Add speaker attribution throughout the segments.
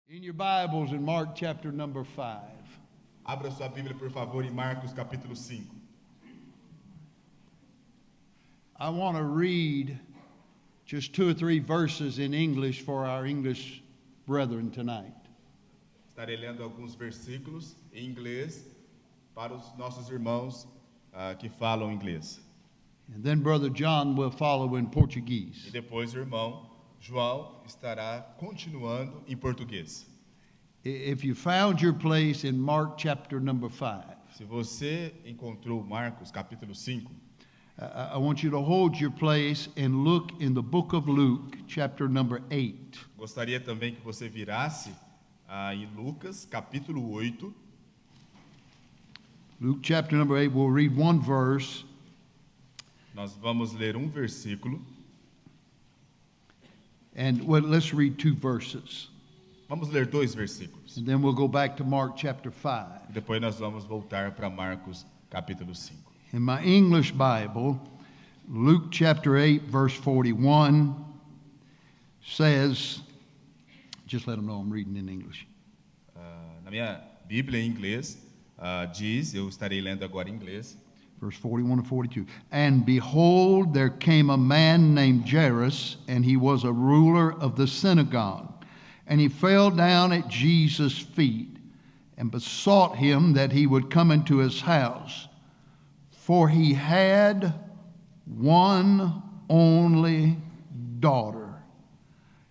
Speaker 1: In your Bibles in Mark chapter number 5.
Speaker 2: Abra sua Bíblia, por favor, em Marcos capítulo 5.
Speaker 1: I want to read just 2 or 3 verses in English for our English brethren tonight.
Speaker 2: Estarei lendo alguns versículos em inglês para os nossos irmãos que falam inglês.
Speaker 1: And then Brother John will follow in
Speaker 2: E
Speaker 1: Portuguese.
Speaker 2: depois o irmão João estará continuando em português.
Speaker 1: If you found your place in Mark chapter number 5,
Speaker 2: Se você encontrou Marcos capítulo 5,
Speaker 1: I want you to hold your place and look in the book of Luke chapter number 8.
Speaker 2: gostaria também que você virasse em Lucas capítulo 8.
Speaker 1: Luke chapter number 8, we'll read one verse.
Speaker 2: Nós vamos ler um versículo.
Speaker 1: And let's read 2 verses.
Speaker 2: Vamos ler 2 versículos.
Speaker 1: And then we'll go back to Mark chapter 5.
Speaker 2: Depois nós vamos voltar para Marcos capítulo 5.
Speaker 1: In my English Bible, Luke chapter 8, verse 41 says, just let them know I'm reading in English.
Speaker 2: Na minha Bíblia em inglês, diz, eu estarei lendo agora em inglês,
Speaker 1: Verse 41 and 42. And behold, there came a man named Jairus, and he was a ruler of the synagogue. And he fell down at Jesus' feet and besought him that he would come into his house. For he had one only daughter,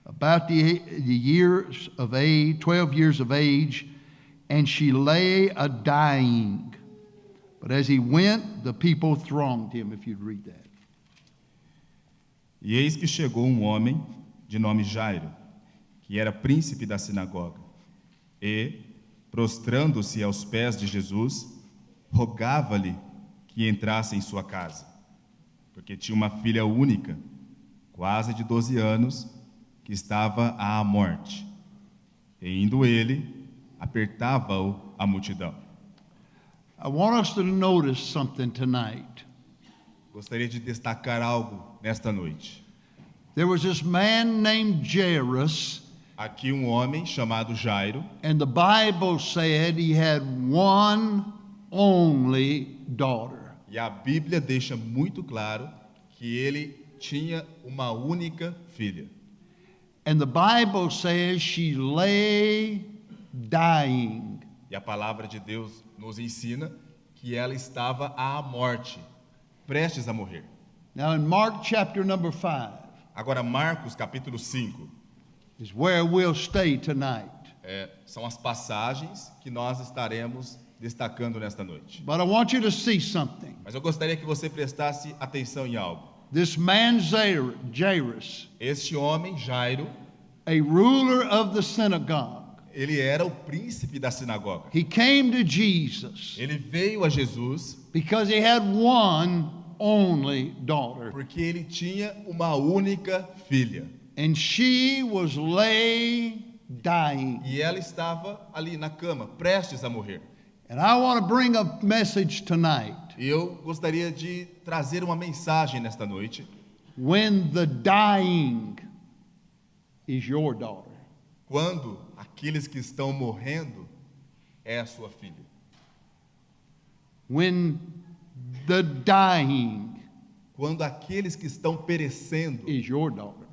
Speaker 1: about the years of age, 12 years of age, and she lay a dying. But as he went, the people thronged him, if you'd read that.
Speaker 2: E eis que chegou um homem de nome Jairo, que era príncipe da sinagoga, e, prostrando-se aos pés de Jesus, rogava-lhe que entrasse em sua casa, porque tinha uma filha única, quase de 12 anos, que estava à morte. E indo ele, apertava-o a multidão.
Speaker 1: I want us to notice something tonight.
Speaker 2: Gostaria de destacar algo nesta noite.
Speaker 1: There was this man named Jairus,
Speaker 2: Aqui um homem chamado Jairo,
Speaker 1: and the Bible said he had one only daughter.
Speaker 2: e a Bíblia deixa muito claro que ele tinha uma única filha.
Speaker 1: And the Bible says she lay dying.
Speaker 2: E a palavra de Deus nos ensina que ela estava à morte, prestes a morrer.
Speaker 1: Now in Mark chapter number 5
Speaker 2: Agora, Marcos capítulo 5,
Speaker 1: is where we'll stay tonight.
Speaker 2: são as passagens que nós estaremos destacando nesta noite.
Speaker 1: But I want you to see something.
Speaker 2: Mas eu gostaria que você prestasse atenção em algo.
Speaker 1: This man Jairus,
Speaker 2: Este homem, Jairo,
Speaker 1: a ruler of the synagogue,
Speaker 2: ele era o príncipe da sinagoga.
Speaker 1: he came to Jesus
Speaker 2: Ele veio a Jesus
Speaker 1: because he had one only daughter.
Speaker 2: porque ele tinha uma única filha.
Speaker 1: And she was lay dying.
Speaker 2: E ela estava ali na cama, prestes a morrer.
Speaker 1: And I want to bring a message tonight.
Speaker 2: E eu gostaria de trazer uma mensagem nesta noite.
Speaker 1: When the dying is your daughter.
Speaker 2: Quando aqueles que estão morrendo é a sua filha.
Speaker 1: When the dying
Speaker 2: Quando aqueles que estão perecendo
Speaker 1: is your daughter.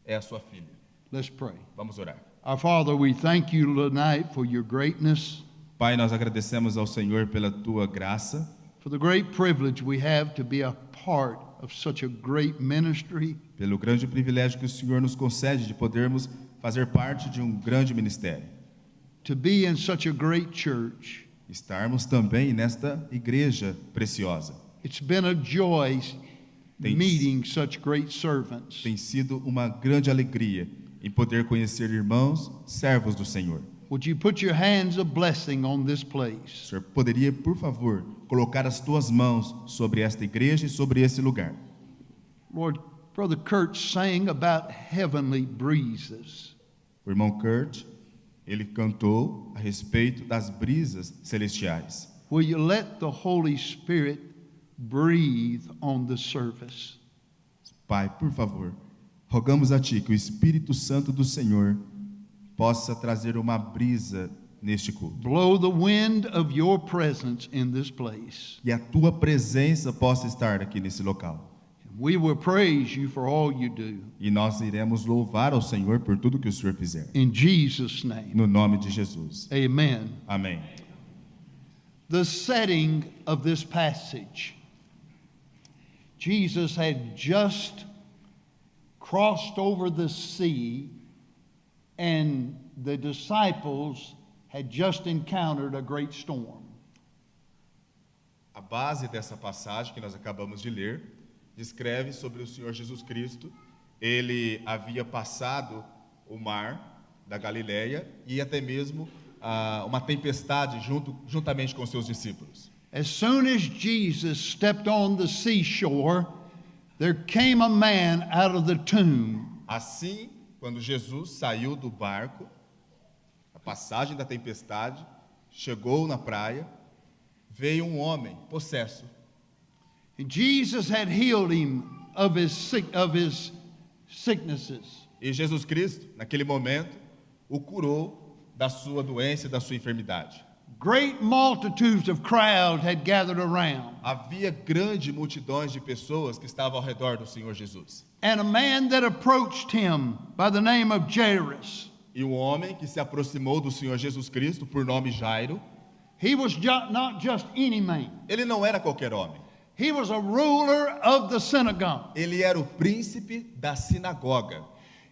Speaker 2: é a sua filha.
Speaker 1: Let's pray.
Speaker 2: Vamos orar.
Speaker 1: Our Father, we thank you tonight for your greatness,
Speaker 2: Pai, nós agradecemos ao Senhor pela tua graça,
Speaker 1: for the great privilege we have to be a part of such a great ministry.
Speaker 2: pelo grande privilégio que o Senhor nos concede de podermos fazer parte de um grande ministério.
Speaker 1: To be in such a great church.
Speaker 2: Estarmos também nesta igreja preciosa.
Speaker 1: It's been a joy
Speaker 2: Thanks.
Speaker 1: meeting such great servants.
Speaker 2: Tem sido uma grande alegria em poder conhecer irmãos, servos do Senhor.
Speaker 1: Would you put your hands of blessing on this
Speaker 2: O
Speaker 1: place?
Speaker 2: Senhor poderia, por favor, colocar as tuas mãos sobre esta igreja e sobre esse lugar.
Speaker 1: Lord, Brother Kurt sang about heavenly breezes.
Speaker 2: O irmão Kurt, ele cantou a respeito das brisas celestiais.
Speaker 1: Will you let the Holy Spirit breathe on the service?
Speaker 2: Pai, por favor, rogamos a Ti que o Espírito Santo do Senhor possa trazer uma brisa neste culto.
Speaker 1: Blow the wind of your presence in this place.
Speaker 2: E a tua presença possa estar aqui nesse local.
Speaker 1: We will praise you for all you do.
Speaker 2: E nós iremos louvar ao Senhor por tudo que o Senhor fizer.
Speaker 1: In Jesus' name.
Speaker 2: No nome de Jesus.
Speaker 1: Amen.
Speaker 2: Amém.
Speaker 1: The setting of this passage. Jesus had just crossed over the sea, and the disciples had just encountered a great storm.
Speaker 2: A base dessa passagem que nós acabamos de ler descreve sobre o Senhor Jesus Cristo. Ele havia passado o mar da Galileia e até mesmo uma tempestade juntamente com seus discípulos.
Speaker 1: As soon as Jesus stepped on the seashore, there came a man out of the tomb.
Speaker 2: Assim, quando Jesus saiu do barco, a passagem da tempestade, chegou na praia, veio um homem possesso.
Speaker 1: And Jesus had healed him of his sicknesses.
Speaker 2: E Jesus Cristo, naquele momento, o curou da sua doença e da sua enfermidade.
Speaker 1: Great multitudes of crowds had gathered around.
Speaker 2: Havia grandes multidões de pessoas que estavam ao redor do Senhor Jesus.
Speaker 1: And a man that approached him by the name of Jairus.
Speaker 2: E um homem que se aproximou do Senhor Jesus Cristo, por nome Jairo.
Speaker 1: He was not just any man.
Speaker 2: Ele não era qualquer homem.
Speaker 1: He was a ruler of the synagogue.
Speaker 2: Ele era o príncipe da sinagoga.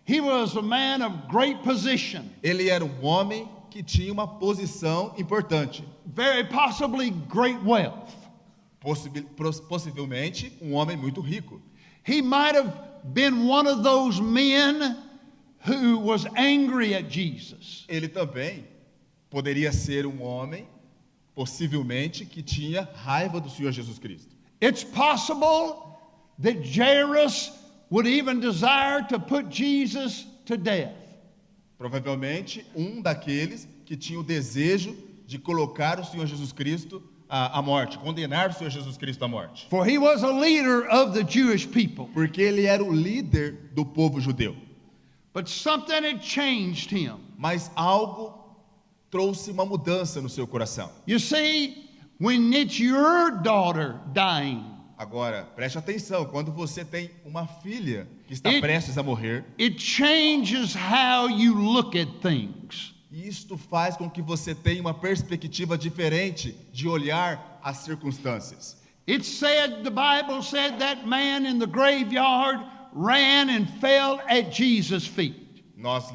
Speaker 1: He was a man of great position.
Speaker 2: Ele era um homem que tinha uma posição importante.
Speaker 1: Very possibly great wealth.
Speaker 2: Possivelmente um homem muito rico.
Speaker 1: He might have been one of those men who was angry at Jesus.
Speaker 2: Ele também poderia ser um homem, possivelmente, que tinha raiva do Senhor Jesus Cristo.
Speaker 1: It's possible that Jairus would even desire to put Jesus to death.
Speaker 2: Provavelmente um daqueles que tinha o desejo de colocar o Senhor Jesus Cristo à morte, condenar o Senhor Jesus Cristo à morte.
Speaker 1: For he was a leader of the Jewish people.
Speaker 2: Porque ele era o líder do povo judeu.
Speaker 1: But something had changed him.
Speaker 2: Mas algo trouxe uma mudança no seu coração.
Speaker 1: You see, when it's your daughter dying,
Speaker 2: agora, preste atenção, quando você tem uma filha que está prestes a morrer,
Speaker 1: it changes how you look at things.
Speaker 2: Isto faz com que você tenha uma perspectiva diferente de olhar as circunstâncias.
Speaker 1: It said, the Bible said that man in the graveyard ran and fell at Jesus' feet.
Speaker 2: Nós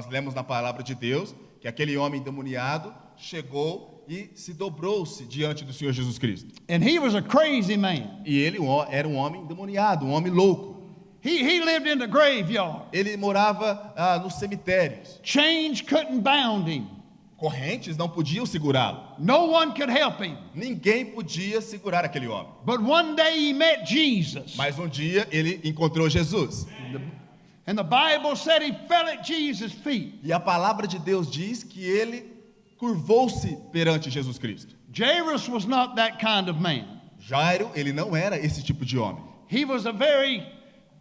Speaker 2: lemos na palavra de Deus que aquele homem endemoniado chegou e se dobrou-se diante do Senhor Jesus Cristo.
Speaker 1: And he was a crazy man.
Speaker 2: E ele era um homem endemoniado, um homem louco.
Speaker 1: He lived in the graveyard.
Speaker 2: Ele morava nos cemitérios.
Speaker 1: Chains couldn't bound him.
Speaker 2: Correntes não podiam segurá-lo.
Speaker 1: No one could help him.
Speaker 2: Ninguém podia segurar aquele homem.
Speaker 1: But one day he met Jesus.
Speaker 2: Mas um dia ele encontrou Jesus.
Speaker 1: And the Bible said he fell at Jesus' feet.
Speaker 2: E a palavra de Deus diz que ele curvou-se perante Jesus Cristo.
Speaker 1: Jairus was not that kind of man.
Speaker 2: Jairo, ele não era esse tipo de homem.
Speaker 1: He was a very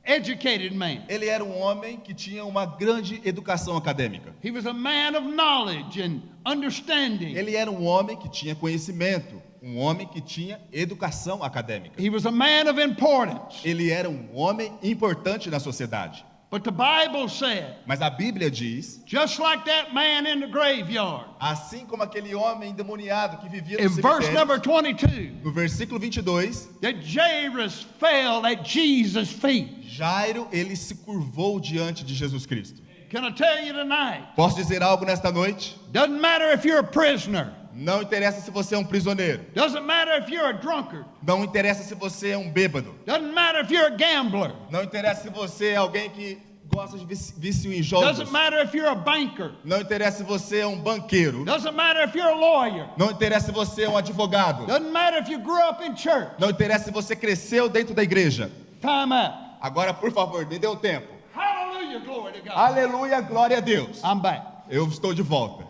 Speaker 1: educated man.
Speaker 2: Ele era um homem que tinha uma grande educação acadêmica.
Speaker 1: He was a man of knowledge and understanding.
Speaker 2: Ele era um homem que tinha conhecimento, um homem que tinha educação acadêmica.
Speaker 1: He was a man of importance.
Speaker 2: Ele era um homem importante na sociedade.
Speaker 1: But the Bible said,
Speaker 2: mas a Bíblia diz,
Speaker 1: just like that man in the graveyard,
Speaker 2: assim como aquele homem endemoniado que vivia no
Speaker 1: in verse number 22,
Speaker 2: no versículo 22,
Speaker 1: that Jairus fell at Jesus' feet.
Speaker 2: Jairo, ele se curvou diante de Jesus Cristo.
Speaker 1: Can I tell you tonight?
Speaker 2: Posso dizer algo nesta noite?
Speaker 1: Doesn't matter if you're a prisoner.
Speaker 2: Não interessa se você é um prisioneiro.
Speaker 1: Doesn't matter if you're a drunkard.
Speaker 2: Não interessa se você é um bêbado.
Speaker 1: Doesn't matter if you're a gambler.
Speaker 2: Não interessa se você é alguém que gosta de vício em jogos.
Speaker 1: Doesn't matter if you're a banker.
Speaker 2: Não interessa se você é um banqueiro.
Speaker 1: Doesn't matter if you're a lawyer.
Speaker 2: Não interessa se você é um advogado.
Speaker 1: Doesn't matter if you grew up in church.
Speaker 2: Não interessa se você cresceu dentro da igreja.
Speaker 1: Time out.
Speaker 2: Agora, por favor, me dê um tempo.
Speaker 1: Hallelujah, glory to God.
Speaker 2: Aleluia, glória a Deus.
Speaker 1: I'm back.
Speaker 2: Eu estou de volta.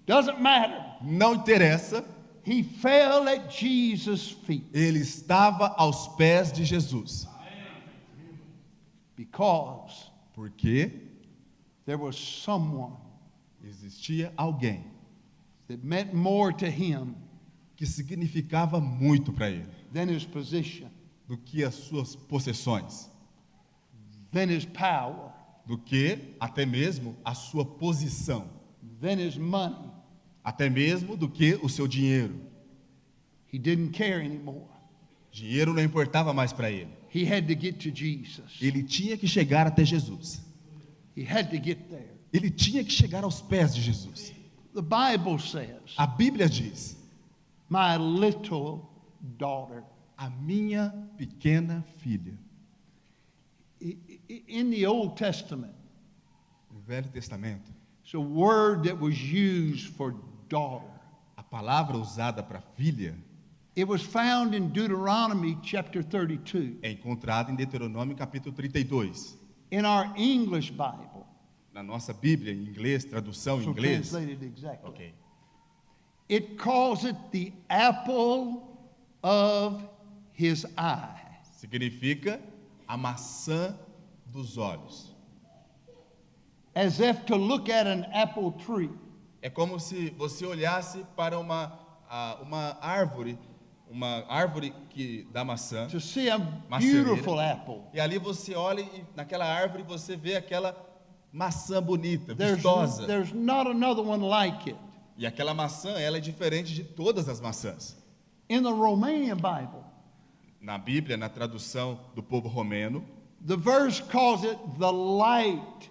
Speaker 1: Doesn't matter.
Speaker 2: Não interessa.
Speaker 1: He fell at Jesus' feet.
Speaker 2: Ele estava aos pés de Jesus.
Speaker 1: Because
Speaker 2: Porque
Speaker 1: there was someone
Speaker 2: Existia alguém
Speaker 1: that meant more to him
Speaker 2: que significava muito para ele
Speaker 1: than his position,
Speaker 2: do que as suas possessões,
Speaker 1: than his power,
Speaker 2: do que até mesmo a sua posição,
Speaker 1: than his money.
Speaker 2: até mesmo do que o seu dinheiro.
Speaker 1: He didn't care anymore.
Speaker 2: Dinheiro não importava mais para ele.
Speaker 1: He had to get to Jesus.
Speaker 2: Ele tinha que chegar até Jesus.
Speaker 1: He had to get there.
Speaker 2: Ele tinha que chegar aos pés de Jesus.
Speaker 1: The Bible says,
Speaker 2: A Bíblia diz:
Speaker 1: my little daughter.
Speaker 2: a minha pequena filha.
Speaker 1: In the Old Testament,
Speaker 2: No Velho Testamento,
Speaker 1: it's a word that was used for daughter.
Speaker 2: a palavra usada para filha
Speaker 1: It was found in Deuteronomy chapter 32.
Speaker 2: é encontrada em Deuteronômio capítulo 32.
Speaker 1: In our English Bible,
Speaker 2: Na nossa Bíblia, em inglês, tradução em
Speaker 1: so
Speaker 2: inglês.
Speaker 1: translated exactly,
Speaker 2: Ok.
Speaker 1: it calls it the apple of his eye.
Speaker 2: Significa a maçã dos olhos.
Speaker 1: As if to look at an apple tree,
Speaker 2: É como se você olhasse para uma árvore que dá maçã,
Speaker 1: to see a
Speaker 2: Macereira.
Speaker 1: beautiful apple.
Speaker 2: e ali você olha e naquela árvore você vê aquela maçã bonita,
Speaker 1: There's
Speaker 2: vistosa.
Speaker 1: not another one like it.
Speaker 2: E aquela maçã, ela é diferente de todas as maçãs.
Speaker 1: In the Romanian Bible,
Speaker 2: Na Bíblia, na tradução do povo romeno,
Speaker 1: the verse calls it the light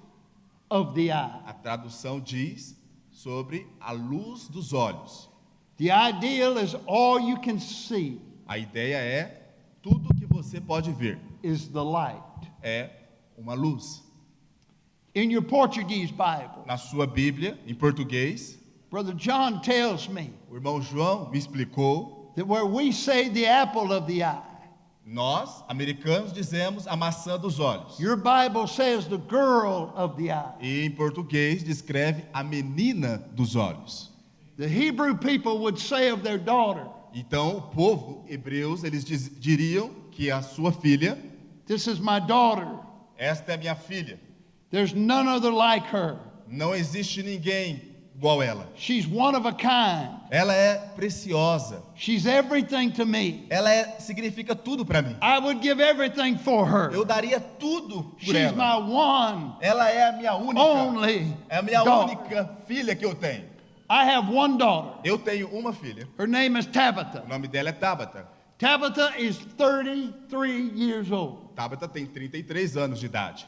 Speaker 1: of the eye.
Speaker 2: a tradução diz sobre a luz dos olhos.
Speaker 1: The ideal is all you can see
Speaker 2: A ideia é tudo que você pode ver
Speaker 1: is the light.
Speaker 2: é uma luz.
Speaker 1: In your Portuguese Bible,
Speaker 2: Na sua Bíblia, em português,
Speaker 1: Brother John tells me
Speaker 2: o irmão João me explicou,
Speaker 1: that where we say the apple of the eye,
Speaker 2: nós, americanos, dizemos a maçã dos olhos.
Speaker 1: your Bible says the girl of the eye.
Speaker 2: E em português descreve a menina dos olhos.
Speaker 1: The Hebrew people would say of their daughter,
Speaker 2: Então, o povo hebreus, eles diriam que a sua filha,
Speaker 1: this is my daughter.
Speaker 2: esta é minha filha.
Speaker 1: There's none other like her.
Speaker 2: Não existe ninguém igual ela.
Speaker 1: She's one of a kind.
Speaker 2: Ela é preciosa.
Speaker 1: She's everything to me.
Speaker 2: Ela significa tudo para mim.
Speaker 1: I would give everything for her.
Speaker 2: Eu daria tudo por
Speaker 1: She's
Speaker 2: ela.
Speaker 1: my one,
Speaker 2: Ela é a minha única.
Speaker 1: only
Speaker 2: É a minha
Speaker 1: daughter.
Speaker 2: única filha que eu tenho.
Speaker 1: I have one daughter.
Speaker 2: Eu tenho uma filha.
Speaker 1: Her name is
Speaker 2: O
Speaker 1: Tabitha.
Speaker 2: nome dela é Tabata.
Speaker 1: Tabitha is 33 years old.
Speaker 2: Tabata tem 33 anos de idade.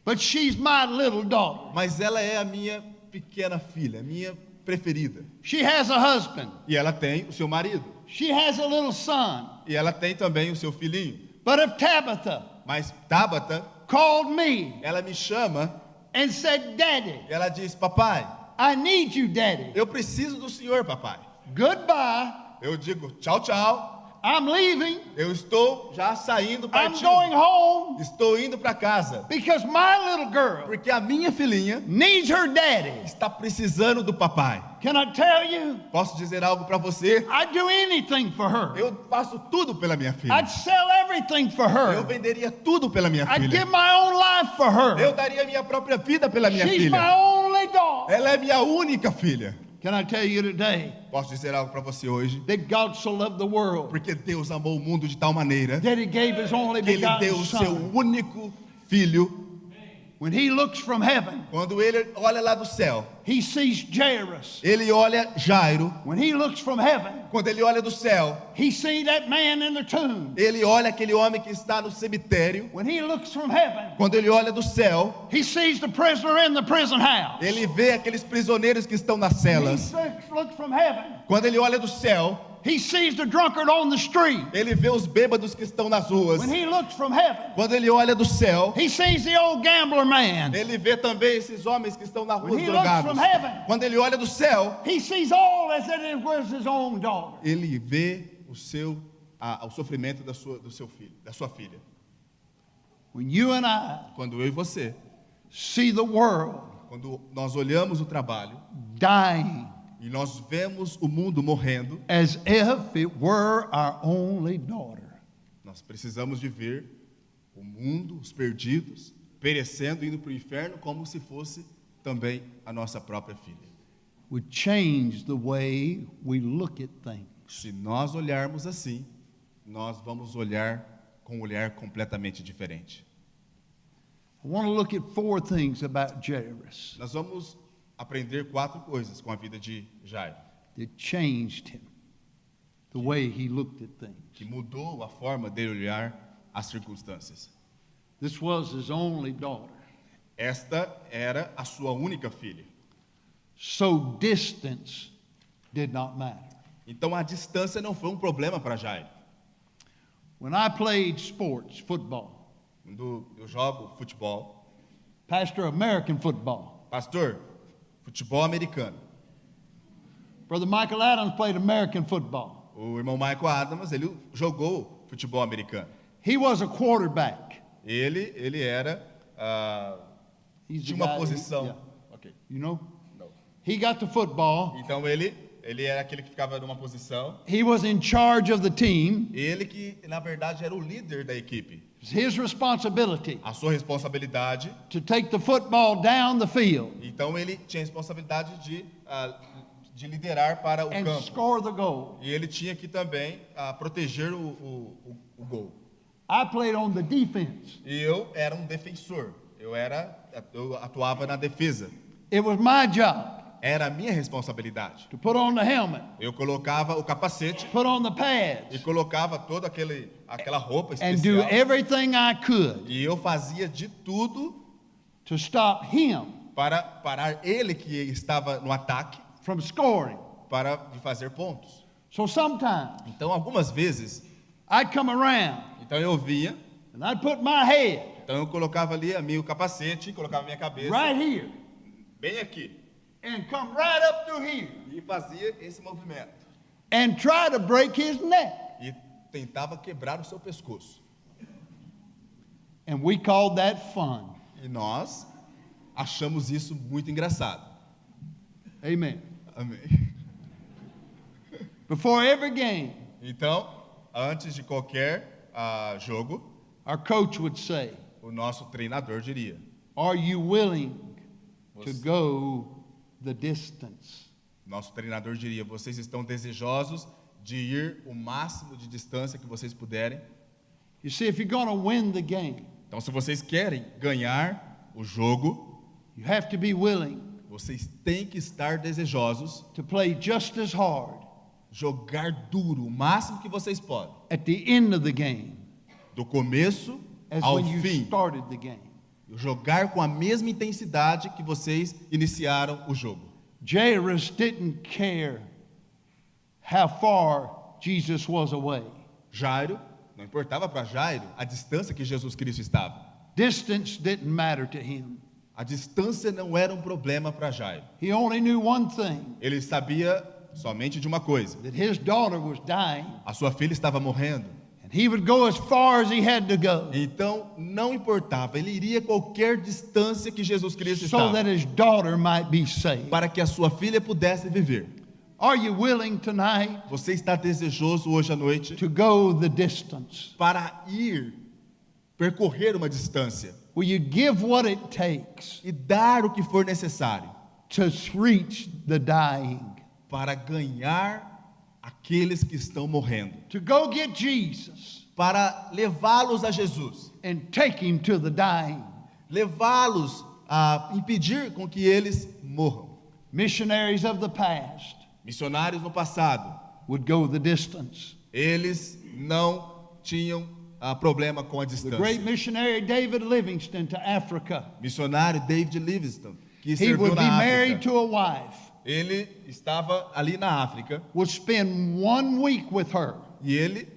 Speaker 1: But she's my little daughter.
Speaker 2: Mas ela é a minha pequena filha, a minha preferida.
Speaker 1: She has a husband.
Speaker 2: E ela tem o seu marido.
Speaker 1: She has a little son.
Speaker 2: E ela tem também o seu filhinho.
Speaker 1: But if Tabitha
Speaker 2: Mas Tabata,
Speaker 1: called me
Speaker 2: ela me chama
Speaker 1: and said, Daddy,
Speaker 2: e ela diz: papai,
Speaker 1: I need you, Daddy.
Speaker 2: eu preciso do senhor, papai.
Speaker 1: Goodbye.
Speaker 2: Eu digo: tchau, tchau.
Speaker 1: I'm leaving.
Speaker 2: Eu estou já saindo,
Speaker 1: I'm
Speaker 2: partindo.
Speaker 1: going home
Speaker 2: Estou indo para casa.
Speaker 1: because my little girl
Speaker 2: Porque a minha filhinha
Speaker 1: needs her daddy.
Speaker 2: está precisando do papai.
Speaker 1: Can I tell you?
Speaker 2: Posso dizer algo para você?
Speaker 1: I'd do anything for her.
Speaker 2: Eu faço tudo pela minha filha.
Speaker 1: I'd sell everything for
Speaker 2: Eu
Speaker 1: her.
Speaker 2: venderia tudo pela minha
Speaker 1: I'd
Speaker 2: filha.
Speaker 1: give my own life for her.
Speaker 2: Eu daria minha própria vida pela minha
Speaker 1: She's my
Speaker 2: filha.
Speaker 1: only daughter.
Speaker 2: Ela é minha única filha.
Speaker 1: Can I tell you today
Speaker 2: Posso dizer algo para você hoje?
Speaker 1: that God so loved the world
Speaker 2: Porque Deus amou o mundo de tal maneira
Speaker 1: that He gave His only
Speaker 2: que Ele deu
Speaker 1: begotten
Speaker 2: o seu
Speaker 1: Son?
Speaker 2: único filho.
Speaker 1: When He looks from heaven,
Speaker 2: Quando Ele olha lá do céu,
Speaker 1: He sees Jairus.
Speaker 2: Ele olha Jairo.
Speaker 1: When He looks from heaven,
Speaker 2: Quando Ele olha do céu,
Speaker 1: He sees that man in the tomb.
Speaker 2: Ele olha aquele homem que está no cemitério.
Speaker 1: When He looks from heaven,
Speaker 2: Quando Ele olha do céu,
Speaker 1: He sees the prisoner in the prison house.
Speaker 2: Ele vê aqueles prisioneiros que estão nas
Speaker 1: He
Speaker 2: celas.
Speaker 1: looks from heaven,
Speaker 2: Quando Ele olha do céu,
Speaker 1: He sees the drunkard on the street.
Speaker 2: Ele vê os bêbados que estão nas ruas.
Speaker 1: When He looks from heaven,
Speaker 2: Quando Ele olha do céu,
Speaker 1: He sees the old gambler man.
Speaker 2: Ele vê também esses homens que estão na rua
Speaker 1: When he
Speaker 2: drogados.
Speaker 1: looks from heaven,
Speaker 2: Quando Ele olha do céu,
Speaker 1: He sees all as if it was His own daughter.
Speaker 2: Ele vê o sofrimento do seu filho, da sua filha.
Speaker 1: When you and I
Speaker 2: Quando eu e você,
Speaker 1: see the world
Speaker 2: quando nós olhamos o trabalho
Speaker 1: dying
Speaker 2: e nós vemos o mundo morrendo,
Speaker 1: as if it were our only daughter,
Speaker 2: nós precisamos de ver o mundo, os perdidos, perecendo, indo para o inferno, como se fosse também a nossa própria filha.
Speaker 1: Would change the way we look at things.
Speaker 2: Se nós olharmos assim, nós vamos olhar com um olhar completamente diferente.
Speaker 1: I want to look at 4 things about Jairus
Speaker 2: Nós vamos aprender 4 coisas com a vida de Jairo,
Speaker 1: that changed him, the way he looked at things.
Speaker 2: que mudou a forma dele olhar as circunstâncias.
Speaker 1: This was his only daughter.
Speaker 2: Esta era a sua única filha.
Speaker 1: So distance did not matter.
Speaker 2: Então a distância não foi um problema para Jairo.
Speaker 1: When I played sports, football,
Speaker 2: Quando eu jogo futebol,
Speaker 1: Pastor, American football.
Speaker 2: pastor, futebol americano.
Speaker 1: Brother Michael Adams played American football.
Speaker 2: O irmão Michael Adams, ele jogou futebol americano.
Speaker 1: He was a quarterback.
Speaker 2: Ele era
Speaker 1: He's
Speaker 2: tinha
Speaker 1: the
Speaker 2: uma
Speaker 1: guy-
Speaker 2: posição.
Speaker 1: yeah.
Speaker 2: Ok.
Speaker 1: You know?
Speaker 2: Não.
Speaker 1: He got the football.
Speaker 2: Então ele era aquele que ficava numa posição.
Speaker 1: He was in charge of the team.
Speaker 2: Ele que na verdade era o líder da equipe.
Speaker 1: It was his responsibility
Speaker 2: A sua responsabilidade.
Speaker 1: to take the football down the field
Speaker 2: Então ele tinha a responsabilidade de liderar para o
Speaker 1: and
Speaker 2: campo.
Speaker 1: score the goal.
Speaker 2: E ele tinha que também proteger o gol.
Speaker 1: I played on the defense.
Speaker 2: E eu era um defensor. Eu atuava na defesa.
Speaker 1: It was my job
Speaker 2: Era a minha responsabilidade.
Speaker 1: to put on the helmet,
Speaker 2: Eu colocava o capacete
Speaker 1: put on the
Speaker 2: e
Speaker 1: pads,
Speaker 2: colocava toda aquela roupa
Speaker 1: and do
Speaker 2: especial.
Speaker 1: everything I could
Speaker 2: E eu fazia de tudo
Speaker 1: to stop him
Speaker 2: para parar ele que estava no ataque
Speaker 1: from scoring.
Speaker 2: para de fazer pontos.
Speaker 1: So sometimes
Speaker 2: Então algumas vezes,
Speaker 1: I'd come around
Speaker 2: então eu vinha,
Speaker 1: and I'd put my head
Speaker 2: então eu colocava ali o capacete, colocava minha cabeça
Speaker 1: right here
Speaker 2: bem aqui
Speaker 1: and come right up through here
Speaker 2: e fazia esse movimento
Speaker 1: and try to break his neck.
Speaker 2: e tentava quebrar o seu pescoço.
Speaker 1: And we called that fun.
Speaker 2: E nós achamos isso muito engraçado.
Speaker 1: Amen.
Speaker 2: Amém.
Speaker 1: Before every game,
Speaker 2: Então, antes de qualquer jogo,
Speaker 1: our coach would say,
Speaker 2: o nosso treinador diria:
Speaker 1: "Are you willing to
Speaker 2: Você-
Speaker 1: go the distance?"
Speaker 2: nosso treinador diria, vocês estão desejosos de ir o máximo de distância que vocês puderem?
Speaker 1: You see, if you're going to win the game,
Speaker 2: Então, se vocês querem ganhar o jogo,
Speaker 1: you have to be willing
Speaker 2: vocês têm que estar desejosos,
Speaker 1: to play just as hard
Speaker 2: jogar duro, o máximo que vocês podem,
Speaker 1: at the end of the game
Speaker 2: do começo
Speaker 1: as
Speaker 2: ao
Speaker 1: when you
Speaker 2: fim.
Speaker 1: started the game.
Speaker 2: Jogar com a mesma intensidade que vocês iniciaram o jogo.
Speaker 1: Jairus didn't care how far Jesus was away.
Speaker 2: Jairo, não importava para Jairo a distância que Jesus Cristo estava.
Speaker 1: Distance didn't matter to him.
Speaker 2: A distância não era um problema para Jairo.
Speaker 1: He only knew one thing,
Speaker 2: Ele sabia somente de uma coisa:
Speaker 1: that his daughter was dying,
Speaker 2: a sua filha estava morrendo.
Speaker 1: and he would go as far as he had to go
Speaker 2: Então, não importava, ele iria qualquer distância que Jesus Cristo
Speaker 1: so
Speaker 2: estava,
Speaker 1: that his daughter might be saved.
Speaker 2: para que a sua filha pudesse viver.
Speaker 1: Are you willing tonight
Speaker 2: Você está desejoso hoje à noite
Speaker 1: to go the distance?
Speaker 2: para percorrer uma distância
Speaker 1: Will you give what it takes
Speaker 2: e dar o que for necessário
Speaker 1: to reach the dying?
Speaker 2: para ganhar aqueles que estão morrendo,
Speaker 1: To go get Jesus
Speaker 2: para levá-los a Jesus,
Speaker 1: and take him to the dying?
Speaker 2: levá-los a impedir com que eles morram.
Speaker 1: Missionaries of the past
Speaker 2: Missionários no passado,
Speaker 1: would go the distance.
Speaker 2: eles não tinham problema com a
Speaker 1: The
Speaker 2: distância.
Speaker 1: great missionary David Livingstone to Africa,
Speaker 2: Missionário David Livingstone, que
Speaker 1: he
Speaker 2: serviu
Speaker 1: would be
Speaker 2: na
Speaker 1: married
Speaker 2: África,
Speaker 1: to a wife,
Speaker 2: ele estava ali na África
Speaker 1: would spend 1 week with her.
Speaker 2: e ele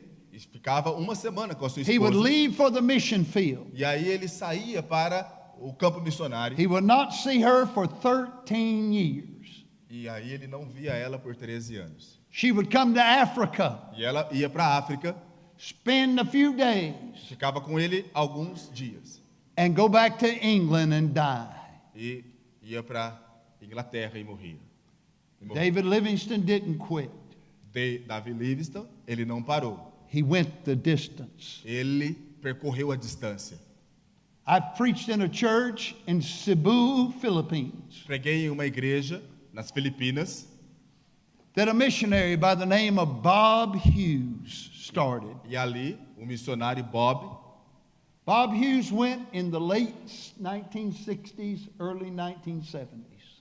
Speaker 2: ficava uma semana com a sua
Speaker 1: He would
Speaker 2: esposa.
Speaker 1: leave for the mission field.
Speaker 2: E aí ele saía para o campo missionário
Speaker 1: He would not see her for 13 years.
Speaker 2: e aí ele não via ela por 13 anos.
Speaker 1: She would come to Africa,
Speaker 2: E ela ia para a África,
Speaker 1: spend a few days,
Speaker 2: ficava com ele alguns dias
Speaker 1: and go back to England and die.
Speaker 2: e ia para Inglaterra e morria.
Speaker 1: David Livingstone didn't quit.
Speaker 2: David Livingstone, ele não parou.
Speaker 1: He went the distance.
Speaker 2: Ele percorreu a distância.
Speaker 1: I've preached in a church in Cebu, Philippines,
Speaker 2: Preguei em uma igreja nas Filipinas
Speaker 1: that a missionary by the name of Bob Hughes started.
Speaker 2: e ali o missionário Bob
Speaker 1: Bob Hughes went in the late 1960s, early 1970s.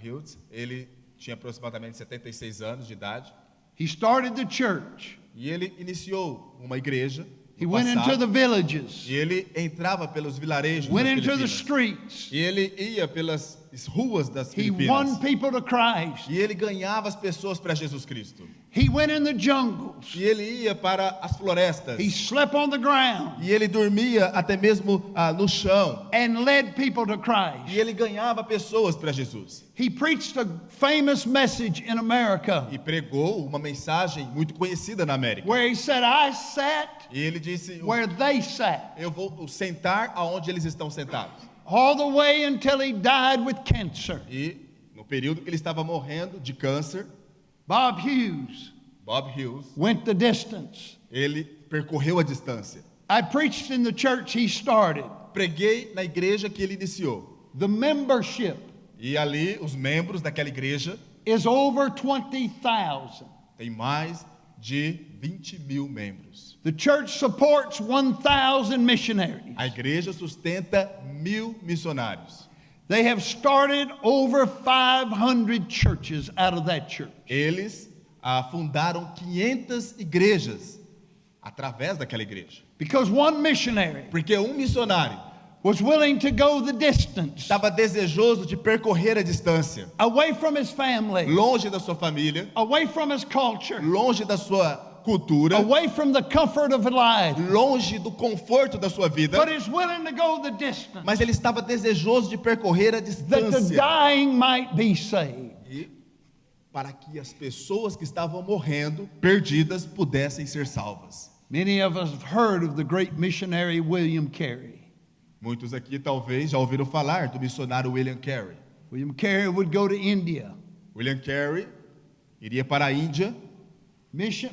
Speaker 2: Hughes, ele tinha aproximadamente 76 anos de idade
Speaker 1: He started the church.
Speaker 2: e ele iniciou uma igreja
Speaker 1: He
Speaker 2: no
Speaker 1: went into
Speaker 2: passado,
Speaker 1: the villages,
Speaker 2: e ele entrava pelos vilarejos
Speaker 1: went
Speaker 2: das
Speaker 1: into the
Speaker 2: Filipinas.
Speaker 1: streets.
Speaker 2: E ele ia pelas ruas das
Speaker 1: He
Speaker 2: Filipinas.
Speaker 1: won people to Christ.
Speaker 2: E ele ganhava as pessoas para Jesus Cristo.
Speaker 1: He went in the jungles.
Speaker 2: E ele ia para as florestas.
Speaker 1: He slept on the ground
Speaker 2: E ele dormia até mesmo no chão.
Speaker 1: and led people to Christ.
Speaker 2: E ele ganhava pessoas para Jesus.
Speaker 1: He preached a famous message in America
Speaker 2: E pregou uma mensagem muito conhecida na América.
Speaker 1: where he said, I sat
Speaker 2: E ele disse:
Speaker 1: where they sat,
Speaker 2: eu vou sentar aonde eles estão sentados.
Speaker 1: all the way until he died with cancer.
Speaker 2: E no período que ele estava morrendo de câncer,
Speaker 1: Bob Hughes
Speaker 2: Bob Hughes,
Speaker 1: went the distance.
Speaker 2: ele percorreu a distância.
Speaker 1: I preached in the church he started.
Speaker 2: Preguei na igreja que ele iniciou.
Speaker 1: The membership
Speaker 2: E ali os membros daquela igreja
Speaker 1: is over 20,000.
Speaker 2: tem mais de 20 mil membros.
Speaker 1: The church supports 1,000 missionaries.
Speaker 2: A igreja sustenta 1.000 missionários.
Speaker 1: They have started over 500 churches out of that church.
Speaker 2: Eles fundaram 500 igrejas através daquela igreja.
Speaker 1: Because one missionary
Speaker 2: Porque um missionário
Speaker 1: was willing to go the distance
Speaker 2: estava desejoso de percorrer a distância,
Speaker 1: away from his family,
Speaker 2: longe da sua família,
Speaker 1: away from his culture,
Speaker 2: longe da sua cultura,
Speaker 1: away from the comfort of life,
Speaker 2: longe do conforto da sua vida,
Speaker 1: but is willing to go the distance
Speaker 2: mas ele estava desejoso de percorrer a
Speaker 1: that the
Speaker 2: distância.
Speaker 1: dying might be saved.
Speaker 2: E para que as pessoas que estavam morrendo, perdidas, pudessem ser salvas.
Speaker 1: Many of us have heard of the great missionary William Carey.
Speaker 2: Muitos aqui talvez já ouviram falar do missionário William Carey.
Speaker 1: William Carey would go to India.
Speaker 2: William Carey iria para a Índia.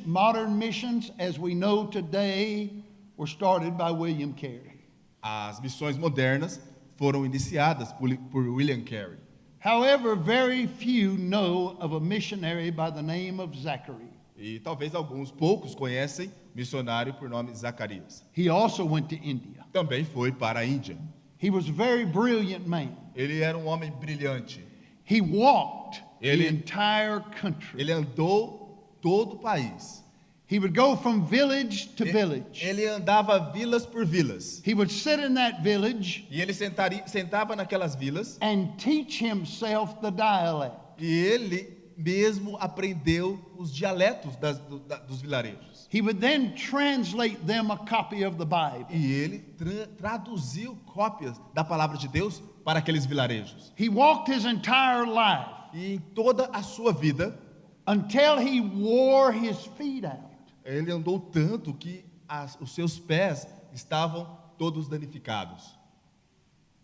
Speaker 1: Modern missions, as we know today, were started by William Carey.
Speaker 2: As missões modernas foram iniciadas por William Carey.
Speaker 1: However, very few know of a missionary by the name of Zachary.
Speaker 2: E talvez alguns poucos conhecem missionário por nome Zacarias.
Speaker 1: He also went to India.
Speaker 2: Também foi para a Índia.
Speaker 1: He was a very brilliant man.
Speaker 2: Ele era um homem brilhante.
Speaker 1: He walked the
Speaker 2: Ele-
Speaker 1: entire country.
Speaker 2: Ele andou todo o país.
Speaker 1: He would go from village to village.
Speaker 2: Ele andava vilas por vilas.
Speaker 1: He would sit in that village
Speaker 2: E ele sentava naquelas vilas
Speaker 1: and teach himself the dialect.
Speaker 2: e ele mesmo aprendeu os dialetos dos vilarejos.
Speaker 1: He would then translate them a copy of the Bible.
Speaker 2: E ele traduziu cópias da palavra de Deus para aqueles vilarejos.
Speaker 1: He walked his entire life
Speaker 2: E em toda a sua vida,
Speaker 1: until he wore his feet out.
Speaker 2: ele andou tanto que os seus pés estavam todos danificados.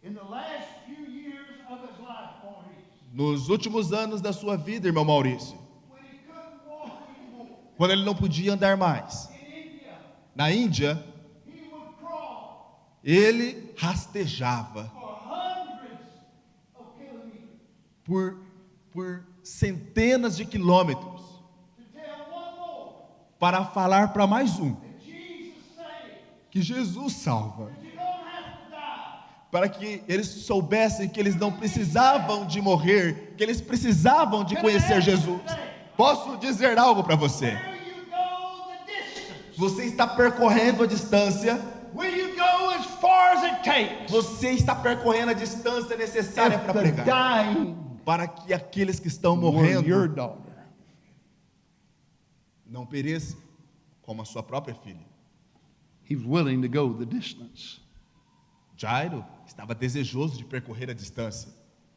Speaker 1: In the last few years of his life, Maurice,
Speaker 2: Nos últimos anos da sua vida, irmão Maurício,
Speaker 1: when he couldn't walk anymore,
Speaker 2: quando ele não podia andar mais,
Speaker 1: in India,
Speaker 2: na Índia,
Speaker 1: he would crawl
Speaker 2: ele rastejava
Speaker 1: for hundreds of kilometers
Speaker 2: por centenas de quilômetros
Speaker 1: to tell one more
Speaker 2: para falar para mais um
Speaker 1: that Jesus saved,
Speaker 2: que Jesus salva,
Speaker 1: that you don't have to die.
Speaker 2: para que eles soubessem que eles não precisavam de morrer, que eles precisavam de conhecer Jesus. Posso dizer algo para você?
Speaker 1: Will you go the distance?
Speaker 2: Você está percorrendo a distância,
Speaker 1: Will you go as far as it takes?
Speaker 2: você está percorrendo a distância necessária
Speaker 1: If
Speaker 2: para
Speaker 1: the
Speaker 2: pregar,
Speaker 1: dying
Speaker 2: para que aqueles que estão
Speaker 1: were your
Speaker 2: morrendo
Speaker 1: daughter.
Speaker 2: não pereçam como a sua própria filha.
Speaker 1: He was willing to go the distance.
Speaker 2: Jairo estava desejoso de percorrer a distância.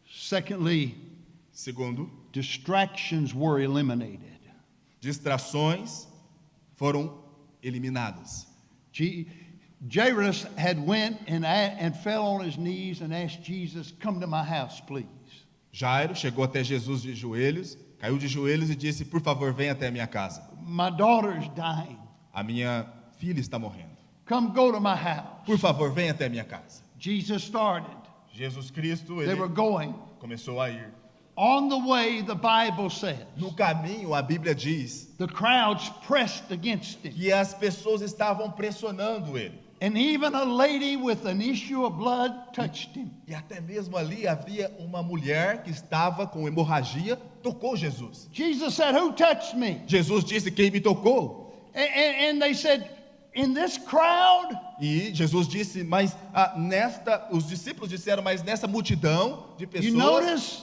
Speaker 1: Secondly,
Speaker 2: Segundo,
Speaker 1: distractions were eliminated.
Speaker 2: distrações foram eliminadas.
Speaker 1: Jairus had went and fell on his knees and asked Jesus, "Come to my house, please."
Speaker 2: Jairo chegou até Jesus de joelhos, caiu de joelhos e disse: "Por favor, venha até a minha casa.
Speaker 1: My daughter's dying.
Speaker 2: A minha filha está morrendo."
Speaker 1: Come go to my house.
Speaker 2: Por favor, venha até minha casa.
Speaker 1: Jesus started.
Speaker 2: Jesus Cristo,
Speaker 1: They
Speaker 2: ele
Speaker 1: were going.
Speaker 2: começou a ir.
Speaker 1: On the way, the Bible says,
Speaker 2: No caminho, a Bíblia diz
Speaker 1: the crowds pressed against him.
Speaker 2: que as pessoas estavam pressionando ele.
Speaker 1: And even a lady with an issue of blood touched him.
Speaker 2: E até mesmo ali havia uma mulher que estava com hemorragia, tocou Jesus.
Speaker 1: Jesus said, "Who touched me?"
Speaker 2: Jesus disse: quem me tocou?
Speaker 1: And they said, "In this crowd?"
Speaker 2: E Jesus disse: mas os discípulos disseram: mas nessa multidão de
Speaker 1: You
Speaker 2: pessoas,
Speaker 1: notice,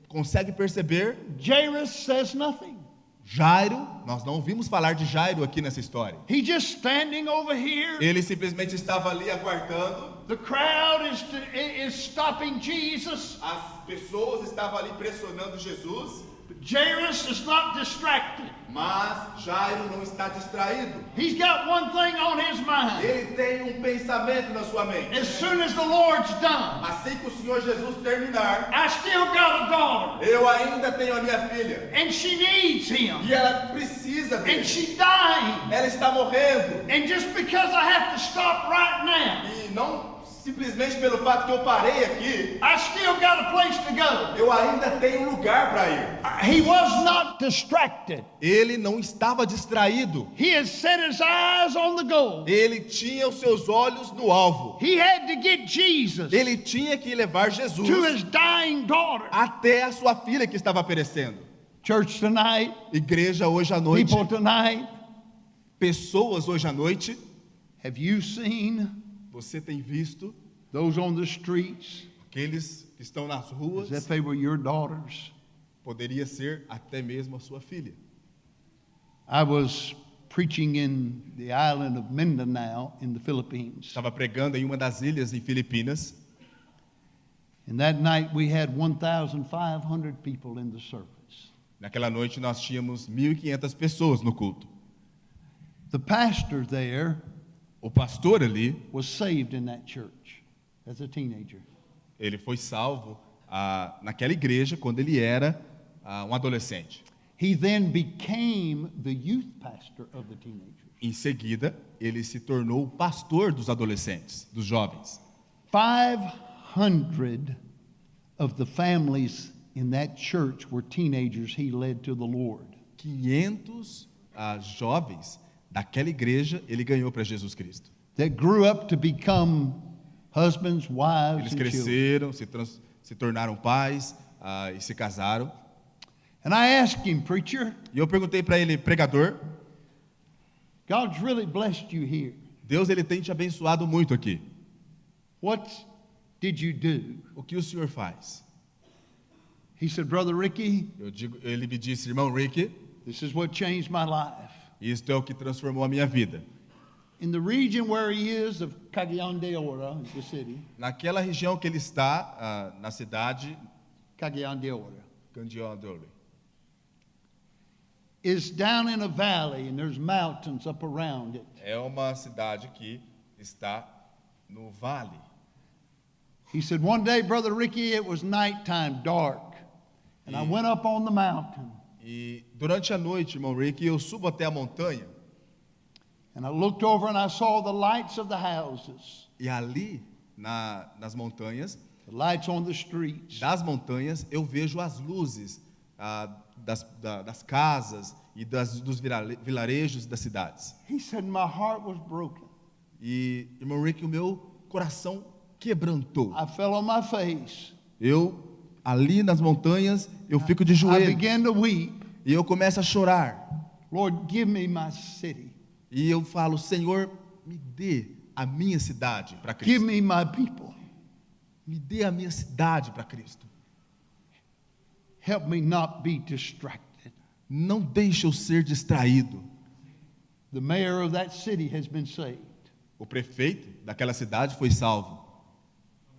Speaker 2: consegue perceber?
Speaker 1: Jairus says nothing.
Speaker 2: Jairo, nós não ouvimos falar de Jairo aqui nessa história.
Speaker 1: He's just standing over here.
Speaker 2: Ele simplesmente estava ali aguardando.
Speaker 1: The crowd is stopping Jesus.
Speaker 2: As pessoas estavam ali pressionando Jesus.
Speaker 1: Jairus is not distracted.
Speaker 2: Mas Jairo não está distraído.
Speaker 1: He's got one thing on his mind.
Speaker 2: Ele tem pensamento na sua mente.
Speaker 1: As soon as the Lord's done,
Speaker 2: Assim que o Senhor Jesus terminar,
Speaker 1: I still got a daughter,
Speaker 2: eu ainda tenho a minha filha.
Speaker 1: and she needs him,
Speaker 2: E ela precisa
Speaker 1: and
Speaker 2: dele.
Speaker 1: she's dying.
Speaker 2: Ela está morrendo.
Speaker 1: And just because I have to stop right now,
Speaker 2: E não simplesmente pelo fato que eu parei aqui,
Speaker 1: I still got a place to go.
Speaker 2: eu ainda tenho lugar para ir.
Speaker 1: He was not distracted.
Speaker 2: Ele não estava distraído.
Speaker 1: He had set his eyes on the goal.
Speaker 2: Ele tinha os seus olhos no alvo.
Speaker 1: He had to get Jesus
Speaker 2: Ele tinha que levar Jesus
Speaker 1: to his dying daughter.
Speaker 2: até a sua filha que estava perecendo.
Speaker 1: Church tonight,
Speaker 2: Igreja hoje à noite,
Speaker 1: people tonight,
Speaker 2: pessoas hoje à noite,
Speaker 1: have you seen
Speaker 2: você tem visto
Speaker 1: those on the streets
Speaker 2: aqueles que estão nas ruas,
Speaker 1: as if they were your daughters?
Speaker 2: poderia ser até mesmo a sua filha.
Speaker 1: I was preaching in the island of Mindanao in the Philippines.
Speaker 2: Estava pregando em uma das ilhas em Filipinas,
Speaker 1: And that night we had 1,500 people in the service.
Speaker 2: naquela noite nós tínhamos 1.500 pessoas no culto.
Speaker 1: The pastor there
Speaker 2: O pastor ali,
Speaker 1: was saved in that church as a teenager.
Speaker 2: ele foi salvo naquela igreja quando ele era um adolescente.
Speaker 1: He then became the youth pastor of the teenagers.
Speaker 2: Em seguida, ele se tornou o pastor dos adolescentes, dos jovens.
Speaker 1: 500 of the families in that church were teenagers he led to the Lord.
Speaker 2: 500 jovens daquela igreja ele ganhou para Jesus Cristo.
Speaker 1: That grew up to become husbands, wives,
Speaker 2: Eles
Speaker 1: and children.
Speaker 2: cresceram, se tornaram pais e se casaram.
Speaker 1: And I asked him, preacher,
Speaker 2: E eu perguntei para ele, pregador,
Speaker 1: God's really blessed you here.
Speaker 2: Deus ele tem te abençoado muito aqui.
Speaker 1: What did you do?
Speaker 2: O que o senhor faz?
Speaker 1: He said, Brother Ricky,
Speaker 2: Ele me disse, irmão Rick,
Speaker 1: this is what changed my life.
Speaker 2: isto é o que transformou a minha vida.
Speaker 1: In the region where he is of Cagayan de Oro, the city,
Speaker 2: Naquela região que ele está, na cidade
Speaker 1: Cagayan de Oro,
Speaker 2: Candiandole,
Speaker 1: is down in a valley and there's mountains up around it.
Speaker 2: é uma cidade que está no vale.
Speaker 1: He said, one day, Brother Ricky, it was nighttime, dark, and I went up on the mountain
Speaker 2: E durante a noite, irmão Rick, eu subo até a montanha
Speaker 1: and I looked over and I saw the lights of the houses,
Speaker 2: e ali nas montanhas,
Speaker 1: the lights on the streets.
Speaker 2: das montanhas, eu vejo as luzes das casas e dos vilarejos das cidades.
Speaker 1: He said, my heart was broken.
Speaker 2: E, irmão Rick, o meu coração quebrantou.
Speaker 1: I fell on my face.
Speaker 2: Ali nas montanhas, eu fico de
Speaker 1: I
Speaker 2: joelhos
Speaker 1: began to weep.
Speaker 2: e eu começo a chorar.
Speaker 1: Lord, give me my city.
Speaker 2: E eu falo, Senhor, me dê a minha cidade para
Speaker 1: Give
Speaker 2: Cristo.
Speaker 1: me my people.
Speaker 2: Me dê a minha cidade para Cristo.
Speaker 1: Help me not be distracted.
Speaker 2: Não deixe eu ser distraído.
Speaker 1: The mayor of that city has been saved.
Speaker 2: O prefeito daquela cidade foi salvo.